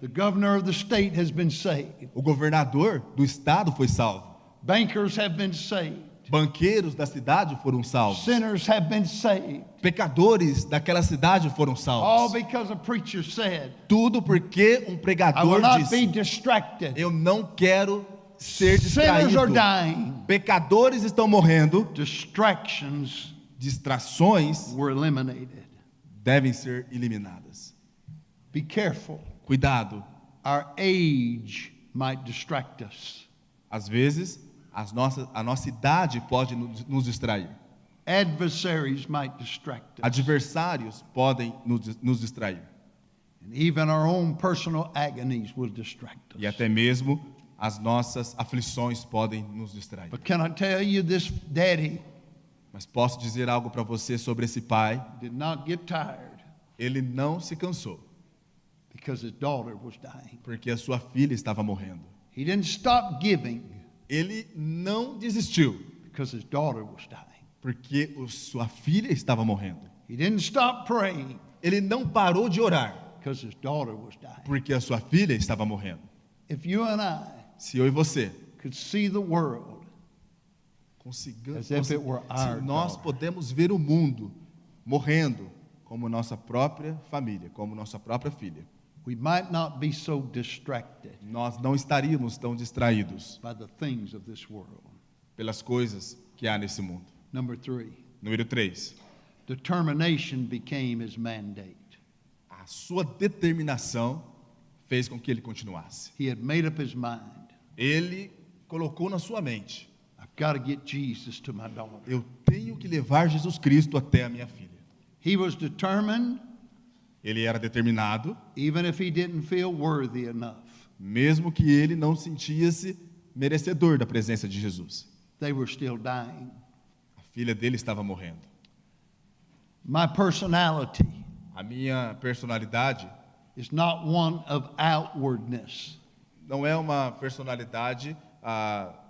Speaker 1: The governor of the state has been saved.
Speaker 2: O governador do estado foi salvo.
Speaker 1: Bankers have been saved.
Speaker 2: Banqueiros da cidade foram salvos.
Speaker 1: Sinners have been saved.
Speaker 2: Pecadores daquela cidade foram
Speaker 1: All
Speaker 2: salvos.
Speaker 1: because a preacher said,
Speaker 2: Tudo porque um
Speaker 1: I will
Speaker 2: pregador
Speaker 1: not be
Speaker 2: disse:
Speaker 1: distracted.
Speaker 2: eu não quero ser
Speaker 1: Sinners are
Speaker 2: distraído.
Speaker 1: dying.
Speaker 2: Pecadores estão morrendo.
Speaker 1: Distractions
Speaker 2: Distrações
Speaker 1: were eliminated.
Speaker 2: devem ser eliminadas.
Speaker 1: Be careful.
Speaker 2: Cuidado.
Speaker 1: Our age might distract us.
Speaker 2: Às vezes, a nossa idade pode nos distrair.
Speaker 1: Adversaries might distract us.
Speaker 2: Adversários podem nos distrair.
Speaker 1: And even our own personal agonies will distract us.
Speaker 2: E até mesmo as nossas aflições podem nos distrair.
Speaker 1: But can I tell you, this daddy
Speaker 2: Mas posso dizer algo para você sobre esse pai?
Speaker 1: did not get tired
Speaker 2: Ele não se cansou,
Speaker 1: because his daughter was dying.
Speaker 2: porque a sua filha estava morrendo.
Speaker 1: He didn't stop giving
Speaker 2: Ele não desistiu,
Speaker 1: because his daughter was dying.
Speaker 2: porque sua filha estava morrendo.
Speaker 1: He didn't stop praying
Speaker 2: Ele não parou de orar,
Speaker 1: because his daughter was dying.
Speaker 2: porque a sua filha estava morrendo.
Speaker 1: If you and I
Speaker 2: Se eu e você
Speaker 1: could see the world
Speaker 2: consigamos,
Speaker 1: as if it were our
Speaker 2: se nós
Speaker 1: daughter,
Speaker 2: podemos ver o mundo morrendo como nossa própria família, como nossa própria filha,
Speaker 1: we might not be so distracted
Speaker 2: nós não estaríamos tão distraídos
Speaker 1: by the things of this world.
Speaker 2: pelas coisas que há nesse mundo.
Speaker 1: Number 3,
Speaker 2: Número 3.
Speaker 1: determination became his mandate.
Speaker 2: A sua determinação fez com que ele continuasse.
Speaker 1: He had made up his mind.
Speaker 2: Ele colocou na sua mente:
Speaker 1: I've got to get Jesus to my daughter.
Speaker 2: eu tenho que levar Jesus Cristo até a minha filha.
Speaker 1: He was determined,
Speaker 2: Ele era determinado,
Speaker 1: even if he didn't feel worthy enough.
Speaker 2: mesmo que ele não sentia-se merecedor da presença de Jesus.
Speaker 1: They were still dying.
Speaker 2: A filha dele estava morrendo.
Speaker 1: My personality
Speaker 2: A minha personalidade
Speaker 1: is not one of outwardness.
Speaker 2: não é uma personalidade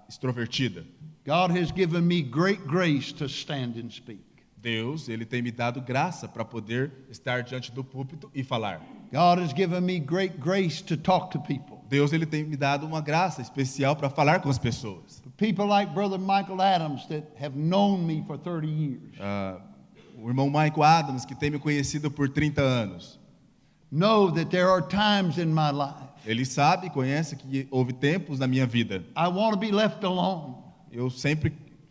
Speaker 2: extrovertida.
Speaker 1: God has given me great grace to stand and speak.
Speaker 2: Deus, ele tem me dado graça para poder estar diante do púlpito e falar.
Speaker 1: God has given me great grace to talk to people.
Speaker 2: Deus, ele tem me dado uma graça especial para falar com as pessoas.
Speaker 1: People like Brother Michael Adams that have known me for 30 years
Speaker 2: O irmão Michael Adams, que tem me conhecido por 30 anos,
Speaker 1: know that there are times in my life
Speaker 2: ele sabe, conhece que houve tempos na minha vida.
Speaker 1: I want to be left alone.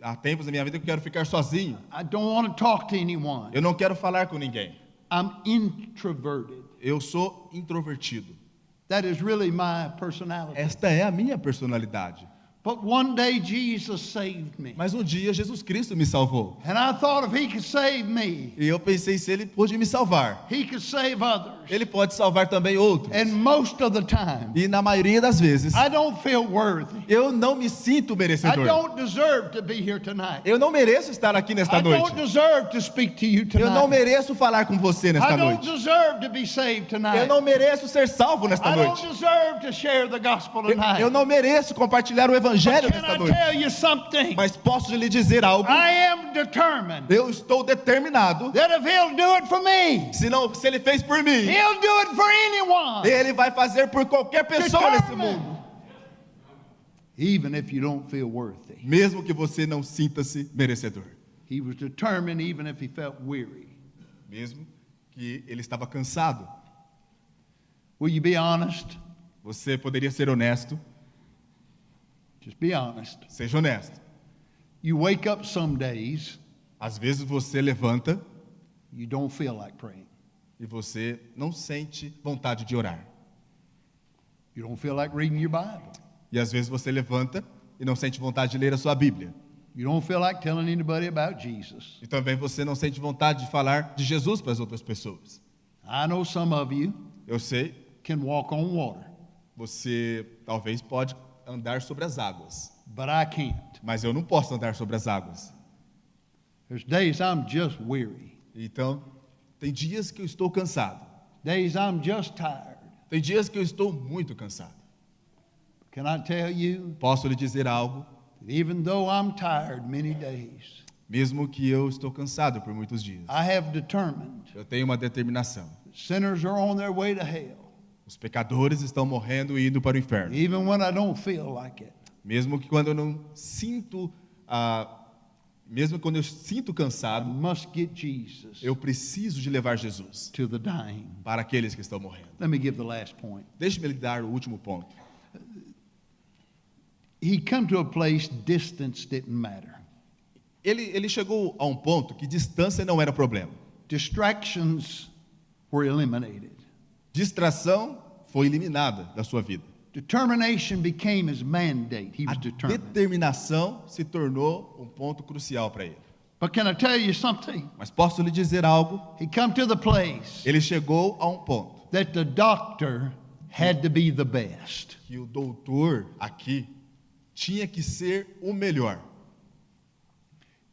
Speaker 2: Há tempos na minha vida que eu quero ficar sozinho.
Speaker 1: I don't want to talk to anyone.
Speaker 2: Eu não quero falar com ninguém.
Speaker 1: I'm introverted.
Speaker 2: Eu sou introvertido.
Speaker 1: That is really my personality.
Speaker 2: Esta é a minha personalidade.
Speaker 1: But one day Jesus saved me.
Speaker 2: Mas um dia Jesus Cristo me salvou.
Speaker 1: And I thought if he could save me,
Speaker 2: E eu pensei, se ele pôde me salvar,
Speaker 1: he could save others.
Speaker 2: ele pode salvar também outros.
Speaker 1: And most of the time,
Speaker 2: E na maioria das vezes,
Speaker 1: I don't feel worthy.
Speaker 2: eu não me sinto
Speaker 1: I
Speaker 2: merecedor.
Speaker 1: don't deserve to be here tonight.
Speaker 2: Eu não mereço estar aqui nesta
Speaker 1: I
Speaker 2: noite.
Speaker 1: don't deserve to speak to you
Speaker 2: Eu não
Speaker 1: tonight.
Speaker 2: mereço falar com você nesta
Speaker 1: I don't
Speaker 2: noite.
Speaker 1: deserve to be saved tonight.
Speaker 2: Eu não mereço ser salvo nesta
Speaker 1: I don't
Speaker 2: noite.
Speaker 1: deserve to share the gospel tonight.
Speaker 2: Eu não mereço compartilhar o evangelho
Speaker 1: Can
Speaker 2: nesta
Speaker 1: I
Speaker 2: noite.
Speaker 1: tell you something?
Speaker 2: Mas posso lhe dizer algo.
Speaker 1: I am determined
Speaker 2: Eu estou determinado.
Speaker 1: that if he'll do it for me,
Speaker 2: Se ele fez por mim,
Speaker 1: he'll do it for anyone.
Speaker 2: ele vai fazer por qualquer pessoa nesse
Speaker 1: Determined.
Speaker 2: mundo.
Speaker 1: Even if you don't feel worthy.
Speaker 2: Mesmo que você não sinta-se merecedor.
Speaker 1: He was determined even if he felt weary.
Speaker 2: Mesmo que ele estava cansado.
Speaker 1: Will you be honest?
Speaker 2: Você poderia ser honesto.
Speaker 1: Just be honest.
Speaker 2: Seja honesto.
Speaker 1: You wake up some days,
Speaker 2: Às vezes você levanta
Speaker 1: you don't feel like praying.
Speaker 2: e você não sente vontade de orar.
Speaker 1: You don't feel like reading your Bible.
Speaker 2: E às vezes você levanta e não sente vontade de ler a sua Bíblia.
Speaker 1: You don't feel like telling anybody about Jesus.
Speaker 2: E também você não sente vontade de falar de Jesus para as outras pessoas.
Speaker 1: I know some of you
Speaker 2: Eu sei,
Speaker 1: can walk on water,
Speaker 2: você talvez pode andar sobre as águas,
Speaker 1: but I can't.
Speaker 2: mas eu não posso andar sobre as águas.
Speaker 1: There's days I'm just weary.
Speaker 2: Então, tem dias que eu estou cansado.
Speaker 1: Days I'm just tired.
Speaker 2: Tem dias que eu estou muito cansado.
Speaker 1: Can I tell you
Speaker 2: Posso lhe dizer algo?
Speaker 1: that even though I'm tired many days,
Speaker 2: Mesmo que eu estou cansado por muitos dias,
Speaker 1: I have determined
Speaker 2: eu tenho uma determinação.
Speaker 1: that sinners are on their way to hell,
Speaker 2: Os pecadores estão morrendo e indo para o inferno.
Speaker 1: even when I don't feel like it.
Speaker 2: Mesmo que quando eu não sinto, mesmo quando eu sinto
Speaker 1: I
Speaker 2: cansado,
Speaker 1: must get Jesus
Speaker 2: eu preciso de levar Jesus
Speaker 1: to the dying.
Speaker 2: para aqueles que estão morrendo.
Speaker 1: Let me give the last point.
Speaker 2: Deixe-me lhe dar o último ponto.
Speaker 1: He come to a place distance didn't matter.
Speaker 2: Ele chegou a um ponto que distância não era problema.
Speaker 1: Distractions were eliminated.
Speaker 2: Distração foi eliminada da sua vida.
Speaker 1: Determination became his mandate. He
Speaker 2: A
Speaker 1: was determined.
Speaker 2: determinação se tornou um ponto crucial para ele.
Speaker 1: But can I tell you something?
Speaker 2: Mas posso lhe dizer algo?
Speaker 1: He come to the place
Speaker 2: Ele chegou a um ponto
Speaker 1: that the doctor had to be the best.
Speaker 2: que o doutor aqui tinha que ser o melhor.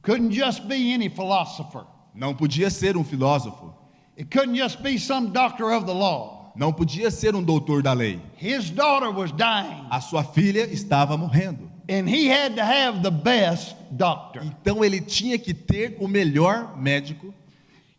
Speaker 1: Couldn't just be any philosopher.
Speaker 2: Não podia ser um filósofo.
Speaker 1: It couldn't just be some doctor of the law.
Speaker 2: Não podia ser um doutor da lei.
Speaker 1: His daughter was dying,
Speaker 2: A sua filha estava morrendo.
Speaker 1: and he had to have the best doctor.
Speaker 2: Então ele tinha que ter o melhor médico.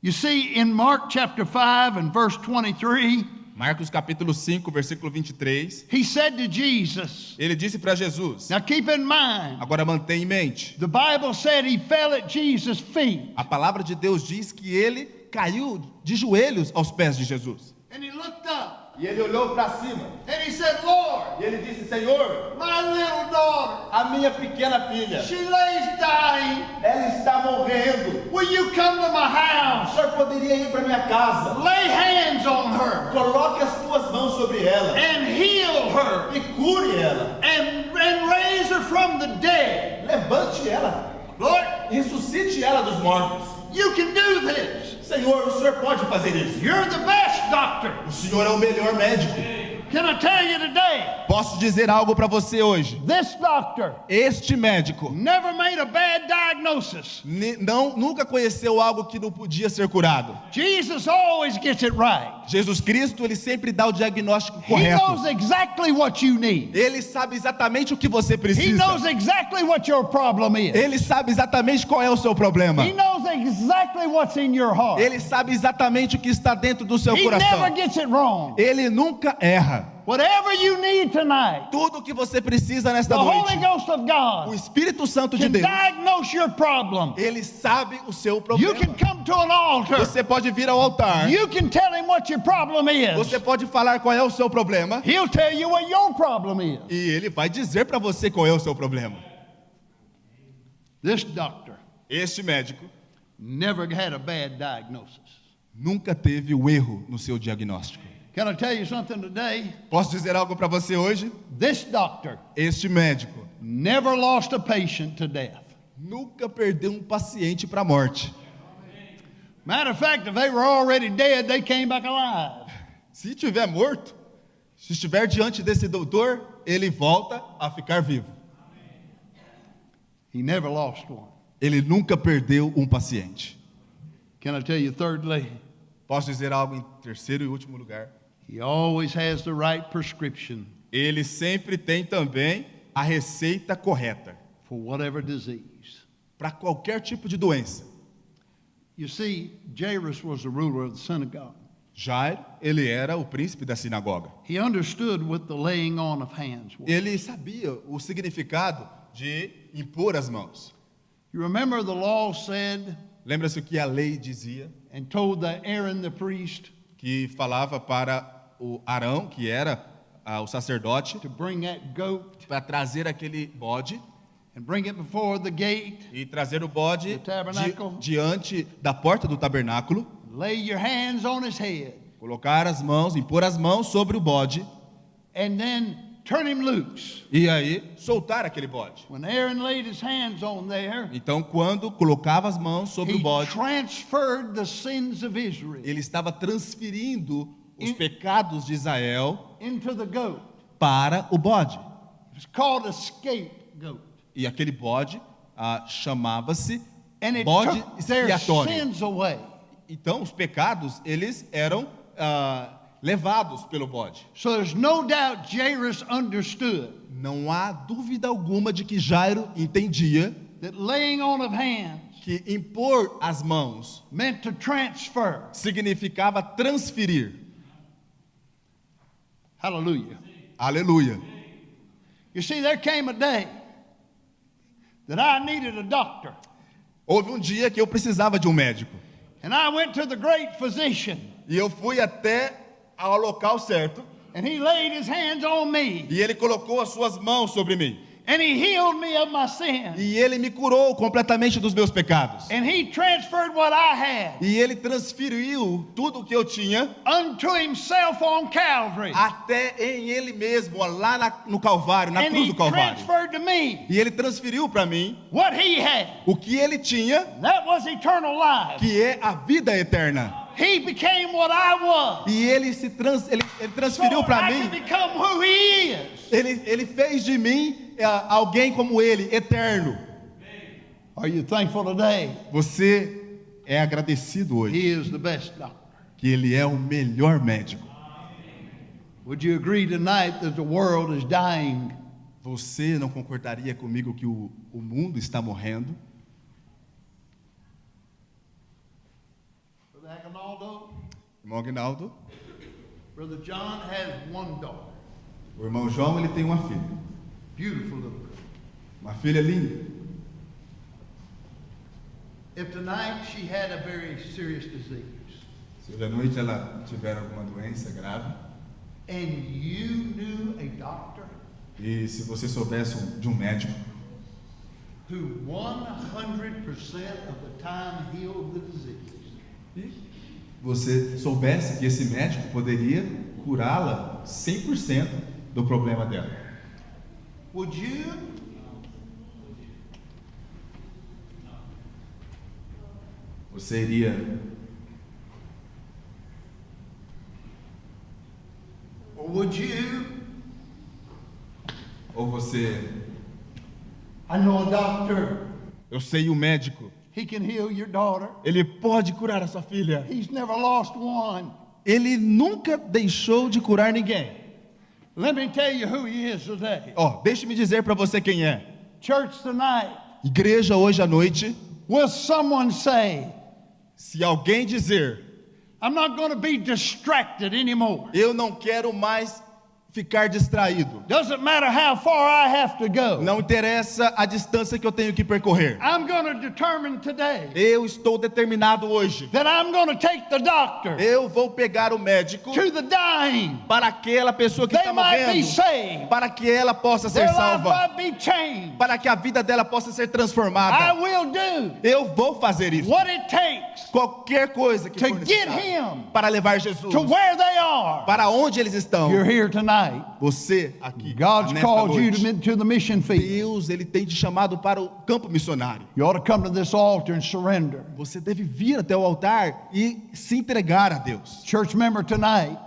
Speaker 1: You see, in Mark chapter 5 and verse 23,
Speaker 2: Marcos capítulo 5, versículo 23.
Speaker 1: he said to Jesus,
Speaker 2: Ele disse para Jesus:
Speaker 1: now keep in mind,
Speaker 2: agora mantenha em mente.
Speaker 1: the Bible said he fell at Jesus' feet,
Speaker 2: A palavra de Deus diz que ele caiu de joelhos aos pés de Jesus.
Speaker 1: and he looked up,
Speaker 2: E ele olhou para cima.
Speaker 1: and he said, Lord,
Speaker 2: E ele disse: Senhor,
Speaker 1: my little daughter,
Speaker 2: a minha pequena filha,
Speaker 1: she lays dying.
Speaker 2: ela está morrendo.
Speaker 1: Will you come to my
Speaker 2: O
Speaker 1: house?
Speaker 2: senhor poderia ir para minha casa?
Speaker 1: Lay hands on her
Speaker 2: Coloque as tuas mãos sobre ela
Speaker 1: and heal her
Speaker 2: e cure ela.
Speaker 1: and raise her from the dead.
Speaker 2: Levante ela.
Speaker 1: Lord,
Speaker 2: Ressuscite ela dos mortos.
Speaker 1: you can do this.
Speaker 2: Senhor, o senhor pode fazer isso.
Speaker 1: You're the best doctor.
Speaker 2: O senhor é o melhor médico.
Speaker 1: Can I tell you today,
Speaker 2: Posso dizer algo para você hoje?
Speaker 1: this doctor
Speaker 2: Este médico
Speaker 1: never made a bad diagnosis.
Speaker 2: nunca conheceu algo que não podia ser curado.
Speaker 1: Jesus always gets it right.
Speaker 2: Jesus Cristo, ele sempre dá o diagnóstico
Speaker 1: He knows
Speaker 2: correto.
Speaker 1: exactly what you need.
Speaker 2: Ele sabe exatamente o que você
Speaker 1: He
Speaker 2: precisa.
Speaker 1: knows exactly what your problem is.
Speaker 2: Ele sabe exatamente qual é o seu problema.
Speaker 1: He knows exactly what's in your heart.
Speaker 2: Ele sabe exatamente o que está dentro do seu
Speaker 1: He never
Speaker 2: coração.
Speaker 1: gets it wrong.
Speaker 2: Ele nunca erra.
Speaker 1: Whatever you need tonight,
Speaker 2: Tudo o que você precisa nesta
Speaker 1: the Holy
Speaker 2: noite,
Speaker 1: Ghost of
Speaker 2: o
Speaker 1: God
Speaker 2: Espírito Santo de
Speaker 1: can
Speaker 2: Deus,
Speaker 1: diagnose your problem.
Speaker 2: ele sabe o seu
Speaker 1: You
Speaker 2: problema.
Speaker 1: can come to an altar.
Speaker 2: Você pode vir ao altar.
Speaker 1: You can tell him what your problem is.
Speaker 2: Você pode falar qual é o seu problema.
Speaker 1: He'll tell you what your problem is.
Speaker 2: E ele vai dizer para você qual é o seu problema.
Speaker 1: This doctor
Speaker 2: Este médico
Speaker 1: never had a bad diagnosis.
Speaker 2: nunca teve o erro no seu diagnóstico.
Speaker 1: Can I tell you something today?
Speaker 2: Posso dizer algo para você hoje?
Speaker 1: This doctor
Speaker 2: Este médico
Speaker 1: never lost a patient to death.
Speaker 2: nunca perdeu um paciente para a morte.
Speaker 1: Matter of fact, if they were already dead, they came back alive.
Speaker 2: Se estiver morto, se estiver diante desse doutor, ele volta a ficar vivo.
Speaker 1: He never lost one.
Speaker 2: Ele nunca perdeu um paciente.
Speaker 1: Can I tell you thirdly?
Speaker 2: Posso dizer algo em terceiro e último lugar?
Speaker 1: He always has the right prescription
Speaker 2: Ele sempre tem também a receita correta
Speaker 1: for whatever disease.
Speaker 2: para qualquer tipo de doença.
Speaker 1: You see, Jairus was the ruler of the synagogue.
Speaker 2: Jairo, ele era o príncipe da sinagoga.
Speaker 1: He understood what the laying on of hands was.
Speaker 2: Ele sabia o significado de impor as mãos.
Speaker 1: You remember the law said
Speaker 2: Lembra-se o que a lei dizia?
Speaker 1: and told that Aaron the priest
Speaker 2: Que falava para o Arão, que era o sacerdote,
Speaker 1: to bring that goat
Speaker 2: para trazer aquele bode
Speaker 1: and bring it before the gate,
Speaker 2: e trazer o bode
Speaker 1: The tabernacle.
Speaker 2: diante da porta do tabernáculo,
Speaker 1: lay your hands on his head,
Speaker 2: colocar as mãos, impor as mãos sobre o bode
Speaker 1: and then turn him loose.
Speaker 2: e aí soltar aquele bode.
Speaker 1: When Aaron laid his hands on there,
Speaker 2: Então, quando colocava as mãos sobre o
Speaker 1: he
Speaker 2: bode,
Speaker 1: transferred the sins of Israel
Speaker 2: ele estava transferindo os
Speaker 1: In-
Speaker 2: pecados de Israel
Speaker 1: into the goat.
Speaker 2: para o bode.
Speaker 1: It was called a scapegoat.
Speaker 2: E aquele bode chamava-se
Speaker 1: And it
Speaker 2: bode
Speaker 1: took their
Speaker 2: expiatório.
Speaker 1: sins away.
Speaker 2: Então, os pecados, eles eram levados pelo bode.
Speaker 1: So there's no doubt Jairus understood
Speaker 2: Não há dúvida alguma de que Jairo entendia
Speaker 1: that laying on of hands
Speaker 2: que impor as mãos
Speaker 1: meant to transfer.
Speaker 2: significava transferir.
Speaker 1: Hallelujah.
Speaker 2: Aleluia.
Speaker 1: You see, there came a day that I needed a doctor.
Speaker 2: Houve um dia que eu precisava de um médico.
Speaker 1: And I went to the great physician,
Speaker 2: E eu fui até ao local certo.
Speaker 1: and he laid his hands on me.
Speaker 2: E ele colocou as suas mãos sobre mim.
Speaker 1: And he healed me of my sin.
Speaker 2: E Ele me curou completamente dos meus pecados.
Speaker 1: And he transferred what I had
Speaker 2: E Ele transferiu tudo o que eu tinha
Speaker 1: unto himself on Calvary.
Speaker 2: até em Ele mesmo, lá no Calvário, na
Speaker 1: And
Speaker 2: cruz
Speaker 1: he
Speaker 2: do Calvário.
Speaker 1: transferred to me
Speaker 2: E Ele transferiu para mim
Speaker 1: what he had.
Speaker 2: o que Ele tinha,
Speaker 1: That was eternal life.
Speaker 2: que é a vida eterna.
Speaker 1: He became what I was.
Speaker 2: E Ele transferiu
Speaker 1: So
Speaker 2: para
Speaker 1: I
Speaker 2: mim,
Speaker 1: could become who he is.
Speaker 2: ele fez de mim alguém como Ele, eterno.
Speaker 1: Are you thankful today?
Speaker 2: Você é agradecido hoje
Speaker 1: He is the best doctor.
Speaker 2: que Ele é o melhor médico.
Speaker 1: Would you agree tonight that the world is dying?
Speaker 2: Você não concordaria comigo que o mundo está morrendo?
Speaker 1: Brother Aguinaldo,
Speaker 2: Irmão Aguinaldo,
Speaker 1: Brother John has one daughter.
Speaker 2: o irmão João, ele tem uma filha.
Speaker 1: Beautiful little girl.
Speaker 2: Uma filha linda.
Speaker 1: If tonight she had a very serious disease
Speaker 2: Se hoje à noite ela tiver alguma doença grave,
Speaker 1: and you knew a doctor
Speaker 2: e se você soubesse de um médico
Speaker 1: who 100% of the time healed the disease,
Speaker 2: e você soubesse que esse médico poderia curá-la 100% do problema dela,
Speaker 1: would you?
Speaker 2: você iria
Speaker 1: Or would you?
Speaker 2: ou você,
Speaker 1: I know a doctor.
Speaker 2: eu sei o médico,
Speaker 1: He can heal your daughter.
Speaker 2: ele pode curar a sua filha.
Speaker 1: He's never lost one.
Speaker 2: Ele nunca deixou de curar ninguém.
Speaker 1: Let me tell you who he is today.
Speaker 2: Deixe-me dizer para você quem é.
Speaker 1: Church tonight,
Speaker 2: Igreja, hoje à noite,
Speaker 1: will someone say,
Speaker 2: se alguém dizer,
Speaker 1: I'm not going to be distracted anymore.
Speaker 2: eu não quero mais ficar distraído,
Speaker 1: Doesn't matter how far I have to go.
Speaker 2: não interessa a distância que eu tenho que percorrer,
Speaker 1: I'm going to determine today
Speaker 2: eu estou determinado hoje,
Speaker 1: that I'm going to take the doctor
Speaker 2: eu vou pegar o médico
Speaker 1: to the dying.
Speaker 2: para aquela pessoa que
Speaker 1: They
Speaker 2: está
Speaker 1: might be
Speaker 2: morrendo,
Speaker 1: saved.
Speaker 2: para que ela possa ser
Speaker 1: Their life
Speaker 2: salva,
Speaker 1: might be changed.
Speaker 2: para que a vida dela possa ser
Speaker 1: I
Speaker 2: transformada.
Speaker 1: will do
Speaker 2: Eu vou fazer isso,
Speaker 1: what it takes
Speaker 2: qualquer coisa que
Speaker 1: to
Speaker 2: for
Speaker 1: get
Speaker 2: necessário,
Speaker 1: him
Speaker 2: para levar Jesus
Speaker 1: to where they are.
Speaker 2: para onde eles estão.
Speaker 1: You're here tonight.
Speaker 2: Você aqui,
Speaker 1: God's
Speaker 2: nesta
Speaker 1: called you
Speaker 2: noite,
Speaker 1: to the mission field.
Speaker 2: Deus, ele tem te chamado para o campo missionário.
Speaker 1: You ought to come to this altar and surrender.
Speaker 2: Você deve vir até o altar e se entregar a Deus.
Speaker 1: Church member tonight,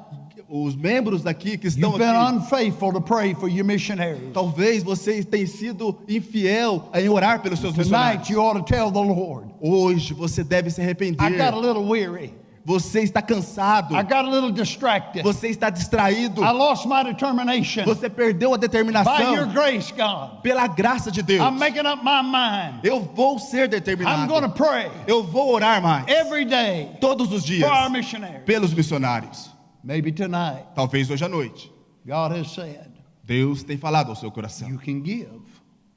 Speaker 2: Os membros daqui que estão
Speaker 1: you've been
Speaker 2: aqui,
Speaker 1: unfaithful to pray for your missionaries.
Speaker 2: talvez você tenha sido infiel em orar pelos seus
Speaker 1: Tonight
Speaker 2: missionários.
Speaker 1: you ought to tell the Lord,
Speaker 2: Hoje você deve se
Speaker 1: I
Speaker 2: arrepender.
Speaker 1: got a little weary.
Speaker 2: Você está cansado.
Speaker 1: I got a little distracted.
Speaker 2: Você está distraído.
Speaker 1: I lost my determination.
Speaker 2: Você perdeu a
Speaker 1: By your
Speaker 2: determinação.
Speaker 1: grace, God,
Speaker 2: Pela graça de Deus,
Speaker 1: I'm making up my mind.
Speaker 2: eu vou ser
Speaker 1: I'm
Speaker 2: determinado.
Speaker 1: going to pray
Speaker 2: Eu vou orar mais
Speaker 1: every day
Speaker 2: todos os dias
Speaker 1: for our missionaries.
Speaker 2: pelos missionários.
Speaker 1: Maybe tonight,
Speaker 2: Talvez hoje à noite.
Speaker 1: God has said,
Speaker 2: Deus tem falado ao seu coração.
Speaker 1: you can give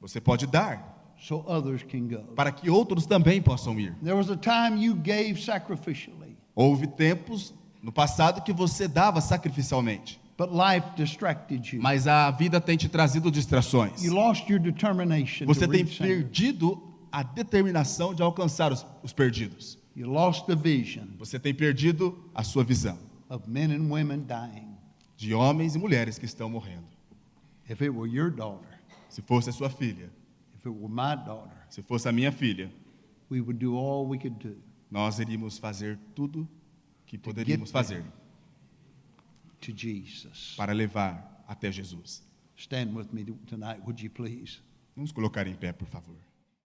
Speaker 2: Você pode dar
Speaker 1: so others can go.
Speaker 2: para que outros também possam ir.
Speaker 1: There was a time you gave sacrificially,
Speaker 2: Houve tempos no passado que você dava sacrificialmente,
Speaker 1: but life distracted you.
Speaker 2: mas a vida tem te trazido distrações.
Speaker 1: You lost your determination
Speaker 2: Você
Speaker 1: to
Speaker 2: tem
Speaker 1: reach sinners.
Speaker 2: perdido a determinação de alcançar os perdidos.
Speaker 1: You lost the vision
Speaker 2: Você tem perdido a sua visão
Speaker 1: of men and women dying.
Speaker 2: de homens e mulheres que estão morrendo.
Speaker 1: If it were your daughter,
Speaker 2: Se fosse a sua filha,
Speaker 1: if it were my daughter,
Speaker 2: se fosse a minha filha,
Speaker 1: we would do all we could do
Speaker 2: nós iríamos fazer tudo que poderíamos fazer
Speaker 1: to Jesus.
Speaker 2: para levar até Jesus.
Speaker 1: Stand with me tonight, would you please?
Speaker 2: Vamos colocar em pé, por favor.